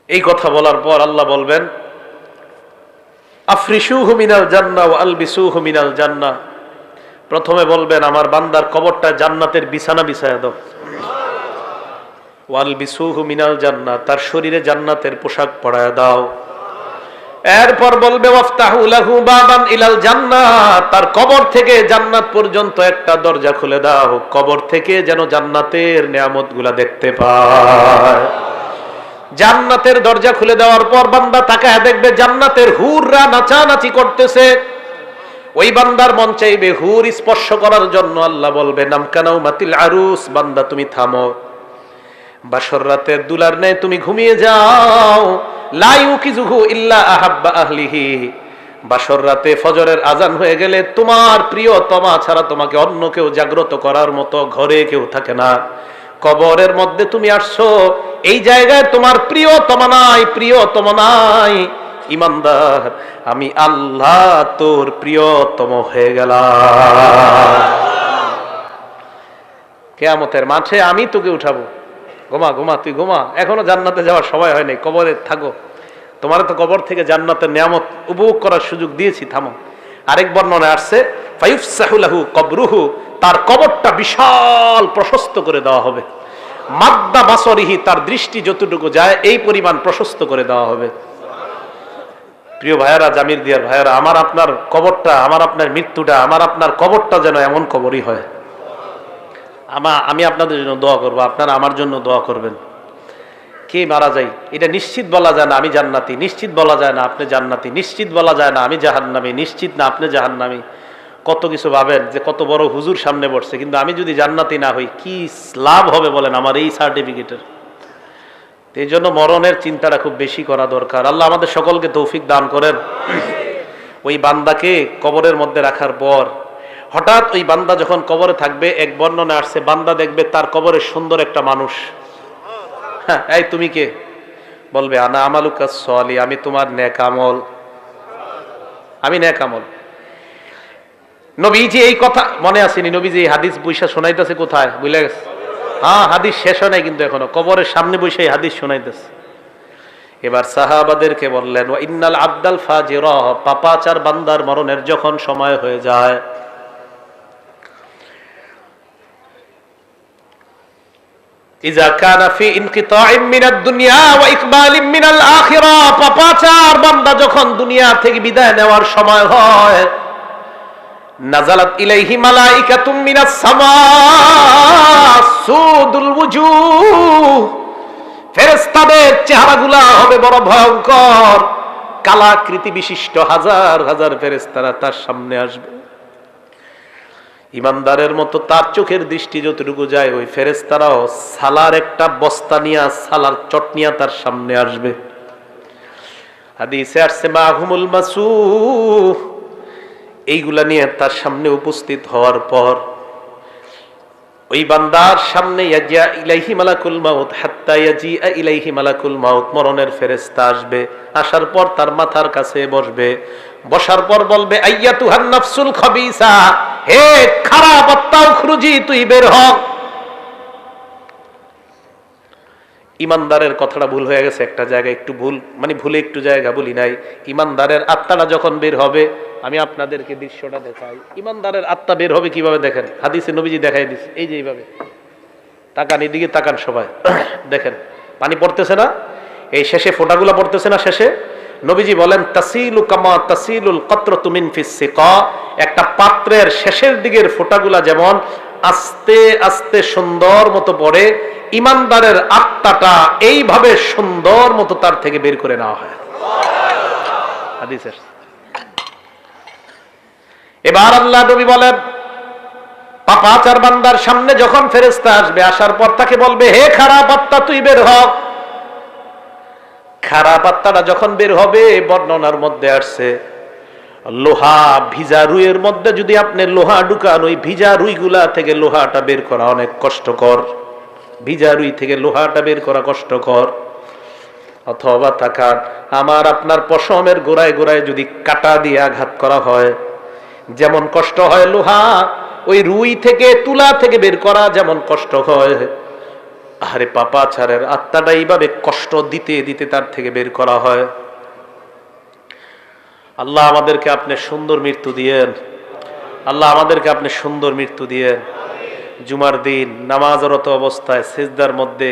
এই কথা বলার পর আল্লাহ বলবেন, আফরিসুহু মিনাল জান্নাহ ওয়া আলবিসুহু মিনাল জান্নাহ। প্রথমে বলবেন, আমার বান্দার কবরটা জান্নাতের বিছানা বিছায়া দাও। ওয়া আলবিসুহু মিনাল জান্নাহ, তার শরীরে জান্নাতের পোশাক পরায়া দাও। এরপর বলবে, ওয়াফতাহু লাহু বাবান ইলাল জান্নাহ, তার কবর থেকে জান্নাত পর্যন্ত একটা দরজা খুলে দাও, কবর থেকে যেন জান্নাতের নিয়ামতগুলা দেখতে পায়। জান্নাতের দরজা খুলে দেওয়ার পর বান্দা তাকায় দেখবে জান্নাতের হুররা নাচানাচি করতেছে। ওই বান্দার মন চাইবে হুর স্পর্শ করার জন্য। আল্লাহ বলবে, নামকানাউ মাতিল আরুস, বান্দা তুমি থামো, বাসর রাতের দুলার নেই তুমি ঘুমিয়ে যাও। লা ইউকিজুহু ইল্লা আহাব্বা আহলিহি, বাসর রাতে ফজরের আজান হয়ে গেলে তোমার প্রিয়তমা ছাড়া তোমাকে অন্য কেউ জাগ্রত করার মতো ঘরে কেউ থাকে না। কবরের মধ্যে তুমি আসছো, এই জায়গায় তোমার প্রিয়তমা নাই, প্রিয়তমা নাই। ইমানদার, আমি আল্লাহ তোর প্রিয়তম হয়ে গেলাম। কিয়ামতের মাঠে আমি তোকে উঠাবো। ঘুমা ঘুমা, তুই ঘুমা, এখনো জান্নাতে যাওয়ার সময় হয় নাই, কবরে থাকো। তোমার তো কবর থেকে জান্নাতের নিয়ামত উপভোগ করার সুযোগ দিয়েছি, থামো। আরেক বর্ণনায় আসছে, ফায়ুফসাহু লাহু কবরুহু, তার কবরটা বিশাল প্রশস্ত করে দেওয়া হবে। মাদ্দা বাসরিহি, তার দৃষ্টি যতটুকু যায় এই পরিমাণ প্রশস্ত করে দেওয়া হবে। প্রিয় ভাইয়ারা, জামির দিয়ার ভাইয়ারা, আমার আপনার কবরটা, আমার আপনার মৃত্যুটা, আমার আপনার কবরটা যেন এমন কবরই হয়। আমি আপনাদের জন্য দোয়া করবো, আপনারা আমার জন্য দোয়া করবেন। কে মারা যাই এটা নিশ্চিত বলা যায় না আমি জান্নাতি, নিশ্চিত বলা যায় না আপনি জান্নাতি, নিশ্চিত বলা যায় না আমি জাহান্নামী, নিশ্চিত না আপনি জাহান্নামী। কত কিছু ভাবেন যে কত বড় হুজুর সামনে বসছে, কিন্তু আমি যদি জান্নাতি না হই কি লাভ হবে বলেন আমার এই সার্টিফিকেটের। এই জন্য মরণের চিন্তাটা খুব বেশি করা দরকার। আল্লাহ আমাদের সকলকে তৌফিক দান করেন। ওই বান্দাকে কবরের মধ্যে রাখার পর হঠাৎ ওই বান্দা যখন কবরে থাকবে, এক বর্ণনা আসছে বান্দা দেখবে তার কবরে সুন্দর একটা মানুষ। হ্যাঁ, এই তুমি কে? বলবে, আনা আমালুকা সলি, আমি তোমার নেক আমল, আমি নেক আমল। নবীজি এই কথা মনে আসেনি, নবীজি এই হাদিস বৈশা শোনাইতেছে কোথায় বুঝলে গেছে? হ্যাঁ, হাদিস শেষ হয় নাই কিন্তু এখনো, কবরের সামনে বসে এই হাদিস শোনাইতেছে। এবার সাহাবাদেরকে বললেন, ওয়া ইন্নাল আবদাল ফাজিরা, পাপাচার বান্দার মরণের যখন সময় হয়ে যায়, ইজা কানা ফি ইনকিতাইম মিনাদ দুনিয়া ওয়া ইকবালিম মিনাল আখিরা, পাপাচার বান্দা যখন দুনিয়া থেকে বিদায় নেওয়ার সময় হয়, নাযালাত ইলাইহি মালাইকাতুম মিনাস সামা সুদুল ওয়ুজুহ, ফেরেশতাদের চেহারাগুলো হবে বড় ভয়ঙ্কর, কালাকৃতি বিশিষ্ট হাজার হাজার ফেরেশতারা তার সামনে আসবে। ইমানদারের মতো তার চোখের দৃষ্টি যতটুকু যায়, ওই ফেরেশতারাও সালার একটা বস্তা নিয়ে, সালার চট নিয়ে তার সামনে আসবে। হাদিসে আসছে মাহুমুল মাসুহ, এইগুলা নিয়ে তার সামনে উপস্থিত হওয়ার পর ওই বান্দার সামনে ইয়াজিয়া ইলাইহি মালাকুল মাউত হাত্তা ইয়াজিআ ইলাইহি মালাকুল মাউত, মরণের ফেরেশতা আসবে। আসার পর তার মাথার কাছে বসবে, বসার পর বলবে আইয়াতুহান নাফসুল খাবিসা, হে খারাপ আত্মা উখরুজি, তুই বের হ। ইমানদারের কথাটা ভুল হয়ে গেছে একটা জায়গায়, একটু ভুল মানে ভুলে একটু জায়গা বলি নাই। ইমানদারের আত্মাটা যখন বের হবে, আমি আপনাদেরকে দৃশ্যটা দেখাই। ইমানদারের আত্মা বের হবে কিভাবে দেখেন, হাদিসে নবীজি দেখাই দিচ্ছে। এই যে এইভাবে তাকান, এদিকে তাকান সবাই, দেখেন পানি পড়তেছে না, এই শেষে ফোঁটাগুলো পড়তেছে না শেষে। নবীজি বলেন তাসিলু কামা তাসিলুল কাতরাতু মিন ফিস সিকা, একটা পাত্রের শেষের দিকের ফোঁটাগুলা যেমন আস্তে আস্তে সুন্দর মতো পড়ে, ইমানদারের আত্মাটা এইভাবে সুন্দর মতো তার থেকে বের করে নেওয়া হয়। হাদিসের এবার আল্লাহ নবী বলেন, পাপাচার বান্দার সামনে যখন ফেরেশতা আসবে, আসার পর তাকে বলবে হে খারাপ আত্মা, তুই বের হ। খারাপ আত্মাটা যখন বের হবে, বর্ণনার মধ্যে আসছে লোহা ভিজা রুইয়ের মধ্যে যদি আপনি লোহা ঢুকান, ওই ভিজা রুইগুলা থেকে লোহাটা বের করা অনেক কষ্টকর, ভিজা রুই থেকে লোহাটা বের করা কষ্টকর। অথবা তাকান, আমার আপনার পশমের গোড়ায় গোড়ায় যদি কাঁটা দিয়ে আঘাত করা হয়, যেমন কষ্ট হয় লোহা, ওই রুই থেকে তুলা থেকে বের করা যেমন কষ্ট হয়, আরে পাপাচারের আত্মাটা এইভাবে কষ্ট দিতে দিতে তার থেকে বের করা হয়। আল্লাহ আমাদেরকে আপনি সুন্দর মৃত্যু দিয়েন, আল্লাহ আমাদেরকে আপনি সুন্দর মৃত্যু দিয়েন। জুমার দিন নামাজরত অবস্থায় সিজদার মধ্যে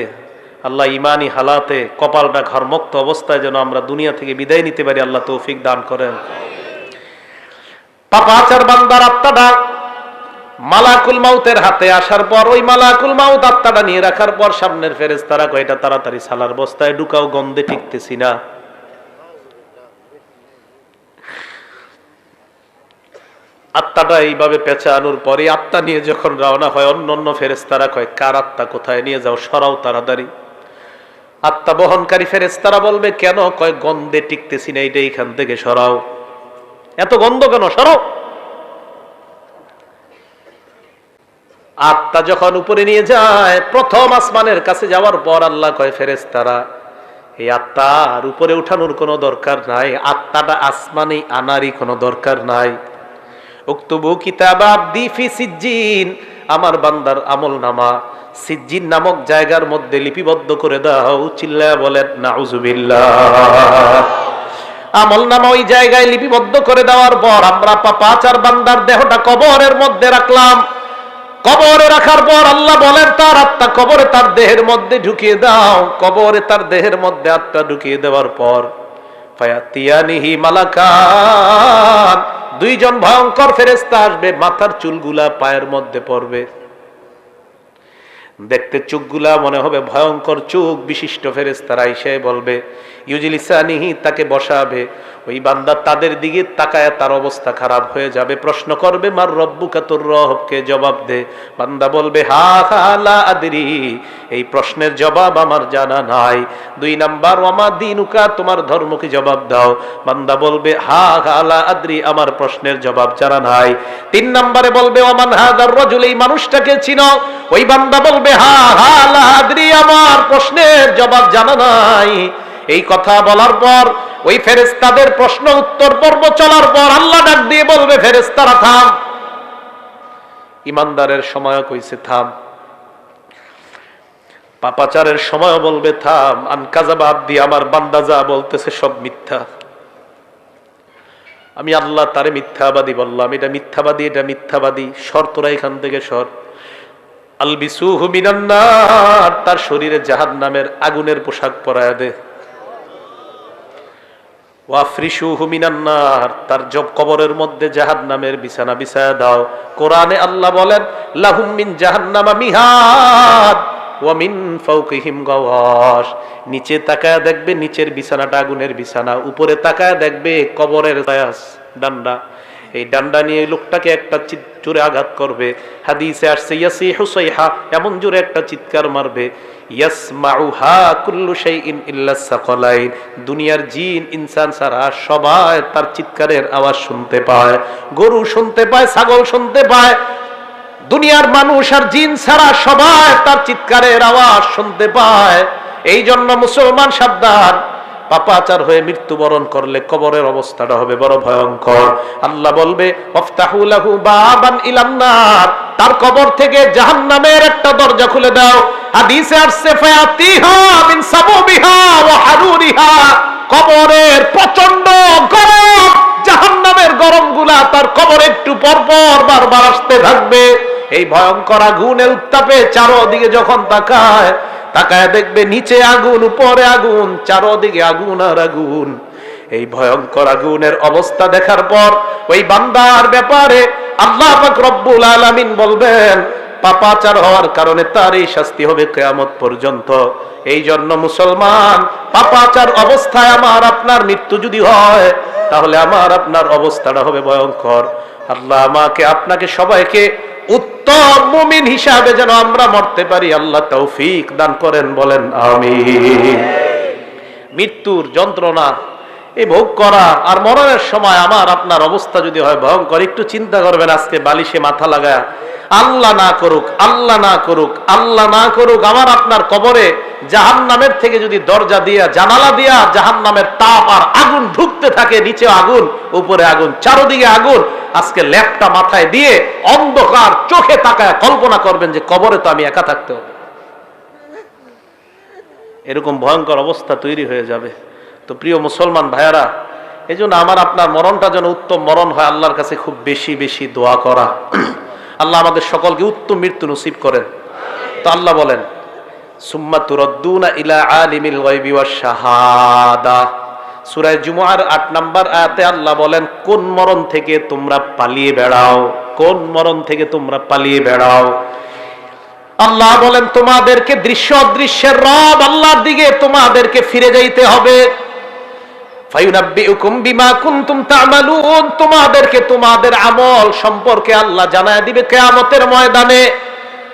আল্লাহ ইমানি হালাতে কপালটা ঘরমুক্ত অবস্থায় যেন আমরা দুনিয়া থেকে বিদায় নিতে পারি, আল্লাহ তৌফিক দান করেন। পাপাচার বান্দার আত্মাটা মালাকুল মাউতের হাতে আসার পর, ওই মালাকুল মাউত আত্মাটা নিয়ে রাখার পর সামনের ফেরেশতারা কয় এটা তাড়াতাড়ি সালার বস্তায় ঢুকাও, গন্ধে টিকতেছি না। আত্মাটা এইভাবে পেঁচানোর পরে আত্মা নিয়ে যখন রওনা হয়, অন্য অন্য ফেরেশতারা কয় কার আত্মা কোথায় নিয়ে যাও, সরাও তাড়াতাড়ি। আত্মা বহনকারী ফেরেশতারা বলবে কেন, কয় গন্ধে টিকতেছি না, এইটা এইখান থেকে সরাও, এত গন্ধ কেন, সরাও। আত্মা যখন উপরে নিয়ে যায়, প্রথম আসমানের কাছে যাওয়ার পর আল্লাহ কয় ফেরেশতারা এই আত্মার উপরে উঠানোর কোনো দরকার নাই, আত্মাটা আসমানে আনারই কোনো দরকার নাই। উক্তুবু কিতাবা আবদি ফি সিজ্জিন, আমার বান্দার আমল নামা সিজ্জিন নামক জায়গার মধ্যে লিপিবদ্ধ করে দাও। চিল্লায়া বলেন নাউজুবিল্লাহ। আমল নামা ওই জায়গায় লিপিবদ্ধ করে দেওয়ার পর আমরা পাপাচার বান্দার দেহটা কবরের মধ্যে রাখলাম। কবরে রাখার পর আল্লাহ বলেন তার আত্মা কবরে তার দেহের মধ্যে ঢুকিয়ে দাও। কবরে তার দেহের মধ্যে আত্মা ঢুকিয়ে দেওয়ার পর ফায়াতিয়ানিহি মালাকান, দুইজন ভয়ঙ্কর ফেরেশতা আসবে, মাথার চুলগুলা পায়ের মধ্যে পড়বে, দেখতে চোখগুলা মনে হবে ভয়ঙ্কর চোখ বিশিষ্ট ফেরেশতারা এসে বলবে ইউজিলিসানিহি, তাকে বসাবে। ওই বান্দা তাদের দিকে তাকায়, তার অবস্থা খারাপ হয়ে যাবে। প্রশ্ন করবে মার রব্বুকা, তোর রবকে জবাব দে। বান্দা বলবে হা হা লা আদরি, এই প্রশ্নের জবাব আমার জানা নাই। 2 নাম্বার ওয়ামা দিনুকা, তোমার ধর্ম কি, জবাব দাও। বান্দা বলবে হা হা লা আদরি, আমার প্রশ্নের জবাব জানা নাই। 3 নম্বরে বলবে ওয়ামান হাদার রাজুল, এই মানুষটাকে চিনো। ওই বান্দা বলবে হা হা লা আদরি, আমার প্রশ্নের জবাব জানা নাই। এই কথা বলার পর ওই ফেরেশতাদের প্রশ্ন উত্তর পর্ব চলার পর আল্লাহ ডাক দিয়ে বলবে ফেরেশতারা থাম। ইমানদারের সময় কইছে থাম, পাপাচারের সময় বলবে থাম। আনকাযাবা আবদি, আমার বান্দা যা বলতেছে সব মিথ্যা, আমি আল্লাহ তারে মিথ্যাবাদী বললাম, এটা মিথ্যাবাদী, এটা মিথ্যাবাদী, সর তোরা এখান থেকে সর। আলবিসুহু মিনান নার, তার শরীরে জাহান্নামের আগুনের পোশাক পরায়া দে। ওয়াফরিশুহু মিনান নার, তার জব কবরের মধ্যে জাহান্নামের বিছানা বিছায়া দাও। কোরআনে আল্লাহ বলেন লাহুম মিন জাহান্নামা মিহাদ ওয়া মিন ফাওকিহিম গাওয়াশ। নিচে তাকায়া দেখবে নিচের বিছানাটা আগুনের বিছানা, উপরে তাকায়া দেখবে কবরের ডান্ডা। এই ডান্ডা নিয়ে লোকটাকে একটা জোরে আঘাত করবে। হাদিসে আসছে ইয়াসিহু সাইহা, এমন জোরে একটা চিৎকার মারবে, ইয়াসমাউহা কুল্লু শাইইন ইল্লা সাকালাইন, দুনিয়ার জিন ইনসান ছাড়া সবাই তার চিৎকারের আওয়াজ শুনতে পায়। গরু শুনতে পায়, ছাগল শুনতে পায়, দুনিয়ার মানুষ আর জিন ছাড়া সবাই তার চিৎকারের আওয়াজ শুনতে পায়। এই জন্য মুসলমান সাবধান, পাপাচার হয়ে মৃত্যুবরণ করলে কবরের অবস্থাটা হবে বড় ভয়ঙ্কর। আল্লাহ বলবে ওয়াফতাহু লাহু বাবান ইলান নার, তার কবর থেকে জাহান্নামের একটা দরজা খুলে দাও। হাদিসে আসছে ফায়াতিহা মিন সাবুবিহা ওয়া হারুরিহা, কবরের প্রচন্ড গরম, জাহান্নামের গরমগুলা তার কবর একটু পর পর বারবার আসতে থাকবে। এই ভয়ঙ্কর আগুনের উত্তাপে চারদিকে যখন তাকায় দেখবে নিচে আগুন, উপরে আগুন, চারদিকে আগুন আর আগুন। এই ভয়ঙ্কর আগুনের অবস্থা দেখার পর ওই বান্দার ব্যাপারে আল্লাহ পাক রব্বুল আলামিন বলবেন পাপাচার হওয়ার কারণে তার এই শাস্তি হবে কিয়ামত পর্যন্ত। এই জন্য মুসলমান, পাপাচার অবস্থায় আমার আপনার মৃত্যু যদি হয় তাহলে আমার আপনার অবস্থাটা হবে ভয়ঙ্কর। আল্লাহ আমাকে আপনাকে সবাইকে উত্তম মুমিন হিসাবে যেন আমরা মরতে পারি আল্লাহ তৌফিক দান করেন, বলেন আমিন। মৃত্যুর যন্ত্রণা এই ভোগ করা আর মরণের সময় আমার আপনার অবস্থা যদি হয় ভয়ঙ্কর, একটু চিন্তা করবেন। আজকে বালিশে মাথা লাগায়, আল্লাহ না করুক, আল্লাহ না করুক, আল্লাহ না করুক, আমার আপনার কবরে জাহান্নামের থেকে যদি দরজা দিয়া, জানালা দিয়া জাহান্নামের তাপ আর আগুন ঢুকতে থাকে, নিচে আগুন, উপরে আগুন, চারদিকে আগুন, আজকে ল্যাপটা মাথায় দিয়ে অন্ধকার চোখে তাকায় কল্পনা করবেন যে কবরে তো আমি একা থাকতে হবে। এরকম ভয়ঙ্কর অবস্থা তৈরি হয়ে যাবে। তো প্রিয় মুসলমান ভাইয়ারা, এই জন্য আমার আপনার মরণটা যেন উত্তম মরণ হয়, আল্লাহর কাছে খুব বেশি বেশি দোয়া করা। আল্লাহ আমাদের সকলকে উত্তম মৃত্যু নসিব করেন। তো আল্লাহ বলেন সুম্মা তুরাদ্দুনা ইলা আলিমিল গায়বি ওয়াশ শাহাদা, সূরা জুমুআর ৮ নম্বর আয়াতে আল্লাহ বলেন কোন মরণ থেকে তোমরা পালিয়ে বেড়াও, কোন মরণ থেকে তোমরা পালিয়ে বেড়াও। আল্লাহ বলেন তোমাদেরকে দৃশ্য অদৃশ্যের রব আল্লাহর দিকে তোমাদেরকে ফিরে যাইতে হবে। ফায়ুনাব্বিউকুম বিমা কুনতুম তা'মালুন, তোমাদেরকে তোমাদের আমল সম্পর্কে আল্লাহ জানায় দিবে কিয়ামতের ময়দানে।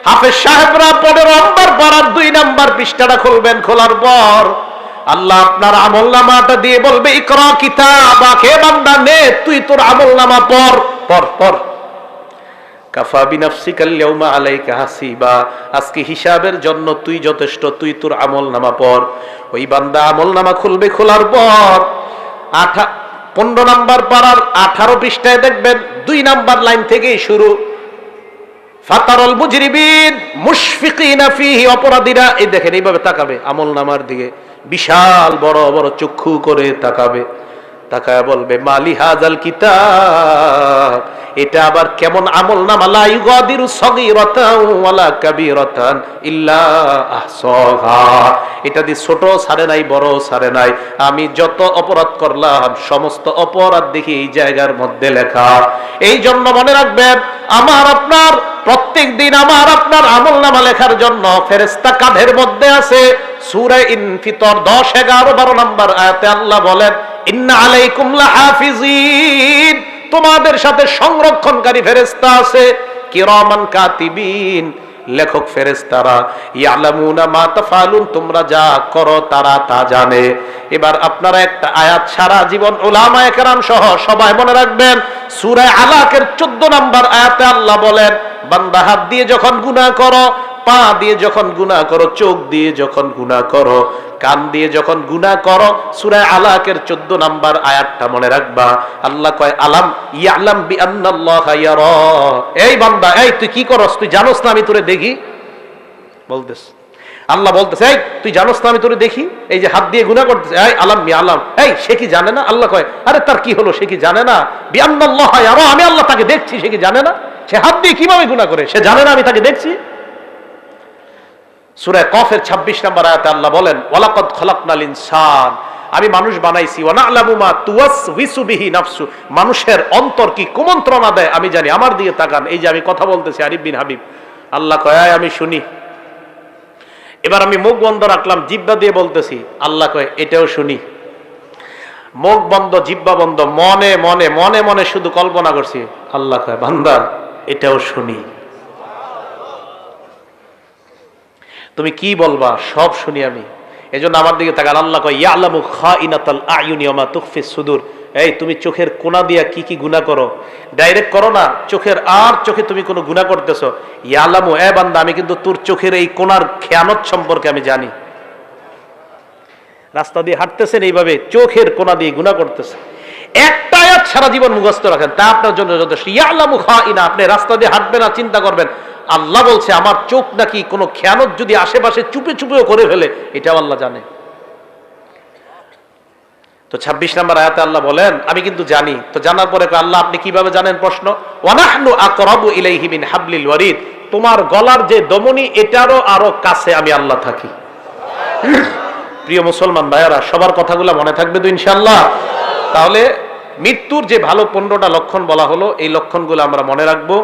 হাফেজ সাহেবরা 15 নম্বর পারার 2 নম্বর পৃষ্ঠাটা খুলবেন, খোলার পর আল্লাহ আপনার আমলনামাটা দিয়ে বলবে ইকরা কিতাবাক, হে বান্দা নে তুই তোর আমলনামা পড় পড় পড়। কাফা বিনাফসিকাল ইয়াউমা আলাইকা হাসিবা, আজকে হিসাবের জন্য তুই যথেষ্ট, তুই তোর আমলনামা পড়। ওই বান্দা আমলনামা খুলবে, খোলার পর 15 নম্বর পারার 18 পৃষ্ঠায় দেখবেন 2 নম্বর লাইন থেকেই শুরু। ফাতারাল মুজরিমিন মুশফিকিনা ফিহি, অপরাধীরা এই দেখেন এইভাবে তাকাবে আমলনামার দিকে, বিশাল বড় বড় চক্ষু করে তাকাবে, তাকায় বলবে মালি হাযাল কিতাব, এটা আবার কেমন আমলনামা, লা ইউগাদিরু সগীরাতান ওয়ালা কাবীরাতান ইল্লা আহসাহা, এটা দিয়ে ছোট ছাড়ে নাই, বড় ছাড়ে নাই, আমি যত অপরাধ করলাম সমস্ত অপরাধ দেখি এই জায়গার মধ্যে লেখা। এই জন্য মনে রাখবেন আমার আপনার প্রত্যেক দিন আমার আপনার আমলনামা লেখার জন্য ফেরেশতা কাঁধের মধ্যে আছে। সূরা ইনফিতর 10, 11, 12 নম্বর আয়াতে আল্লাহ বলেন ইন্না আলাইকুম লাহাফিজিন, তোমাদের সাথে সংরক্ষণকারী ফেরেশতা আছে, কিরামান কাতিবিন, লেখক ফেরেশতারা, ইয়ালামুনা মা তাফআলুন, তোমরা যা করো তারা তা জানে। এবার আপনারা একটা আয়াত সারা জীবন উলামায়ে কেরাম সহ সবাই মনে রাখবেন, সূরা আলাকের 14 নম্বর আয়াতে আল্লাহ বলেন বান্দা হাত দিয়ে যখন গুনাহ করো, পা দিয়ে যখন গুনাহ করো, চোখ দিয়ে যখন গুনাহ করো, কান দিয়ে যখন গুনাহ করো, সূরা আলাকের 14 নম্বর আয়াতটা মনে রাখবা। আল্লাহ কয় আলাম ইয়ালাম বিআন্নাল্লাহা ইয়ারা, এই বান্দা এই তুই কি করস, তুই জানোস না আমি তোরে দেখি, বলতেছ আল্লাহ বলতেছে এই তুই জানোস না আমি তোরে দেখি, এই যে হাত দিয়ে গুনাহ করতেছে, এই আলাম আলাম, এই সে কি জানে না? আল্লাহ কয় আরে তার কি হলো, সে কি জানে না? বিআন্নাল্লাহা ইয়ারা, আমি আল্লাহ তাকে দেখছি, সে কি জানে না? সে হাত দিয়ে কিভাবে গুনাহ করে, সে জানে না আমি তাকে দেখছি? সূরা কফের 26 নম্বর আয়াতে আল্লাহ বলেন, ওয়ালাকাদ খলাকনাল ইনসান, আমি মানুষ বানাইছি, ওয়া না'লামু মা তুওয়াসওয়িসু বিহি নাফসু, মানুষের অন্তর কি কুমন্ত্রণা দেয় আমি জানি। আমার দিকে তাকান, এই যে আমি কথা বলতেছি আরিফ বিন হাবিব, আল্লাহ কয় আমি শুনি। এবার আমি মুখ বন্ধ রাখলাম, জিহ্বা দিয়ে বলতেছি, আল্লাহ কয় এটাও শুনি। মুখ বন্ধ, জিহ্বা বন্ধ, মনে মনে মনে মনে শুধু কল্পনা করছি, আল্লাহ কয় বান্দা এটাও শুনি। তুমি কি বলবা সব শুনি আমি, এজন্য আমার দিকে তাকান। আল্লাহ কয় ইয়ালামু খাইনাতাল আয়ুনি ওয়া মা তুখফিস সুদূর, এই তুমি চোখের কোনা দিয়া কি কি গুনাহ করো, ডাইরেক্ট করো না, চোখের আর চোখে তুমি কোনো গুনাহ করতেছো, ইয়ালামু এ বান্দা আমি কিন্তু তোর চোখের এই কোনার খেয়ানত সম্পর্কে আমি জানি। রাস্তা দিয়ে হাঁটতেছেন এইভাবে চোখের কোনা দিয়ে গুনাহ করতেছে, একটা আয়াত সারা জীবন মুখস্থ রাখেন, তা আপনার জন্য যথেষ্ট। ইয়ালামু খাইনা, আপনি রাস্তা দিয়ে হাঁটবেন আর চিন্তা করবেন আল্লাহ বলছে আমার চোখ নাকি কোনো খেয়ানত যদি আশেপাশে চুপে চুপেও করে ফেলে, এটাও আল্লাহ জানে। তো 26 নম্বর আয়াতে আল্লাহ বলেন আমি কিন্তু জানি। তো জানার পরে আল্লাহ আপনি কিভাবে জানেন? প্রশ্ন, ওয়ানাহনু আকরাবু ইলাইহি মিন হাবলিল ওয়ারিদ, তোমার গলার যে দমনি এটারও আরো কাছে আমি আল্লাহ থাকি। প্রিয় মুসলমান ভাইয়ারা, সবার কথাগুলো মনে থাকবে তো ইনশাআল্লাহ? তাহলে মৃত্যুর যে ভালো 15টা লক্ষণ বলা হলো, এই লক্ষণগুলো আমরা মনে রাখবো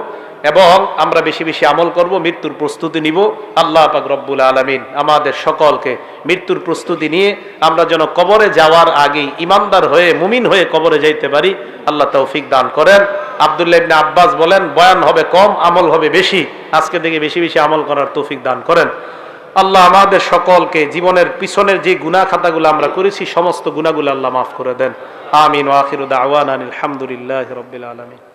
এবং আমরা বেশি বেশি আমল করব, মৃত্যুর প্রস্তুতি নিব। আল্লাহ পাক রব্বুল আলামিন আমাদের সকলকে মৃত্যুর প্রস্তুতি নিয়ে আমরা যেন কবরে যাওয়ার আগেই ইমানদার হয়ে মুমিন হয়ে কবরে যাইতে পারি, আল্লাহ তৌফিক দান করেন। আব্দুল্লাহ ইবনে আব্বাস বলেন বয়ান হবে কম, আমল হবে বেশি, আজকে থেকে বেশি বেশি আমল করার তৌফিক দান করেন। আল্লাহ আমাদের সকলকে জীবনের পিছনের যে গুনাহ খাতাগুলো আমরা করেছি সমস্ত গুনাহগুলো আল্লাহ মাফ করে দেন। আমিন ওয়া আখিরু দাওয়ানা আলহামদুলিল্লাহি রাব্বিল আলামিন।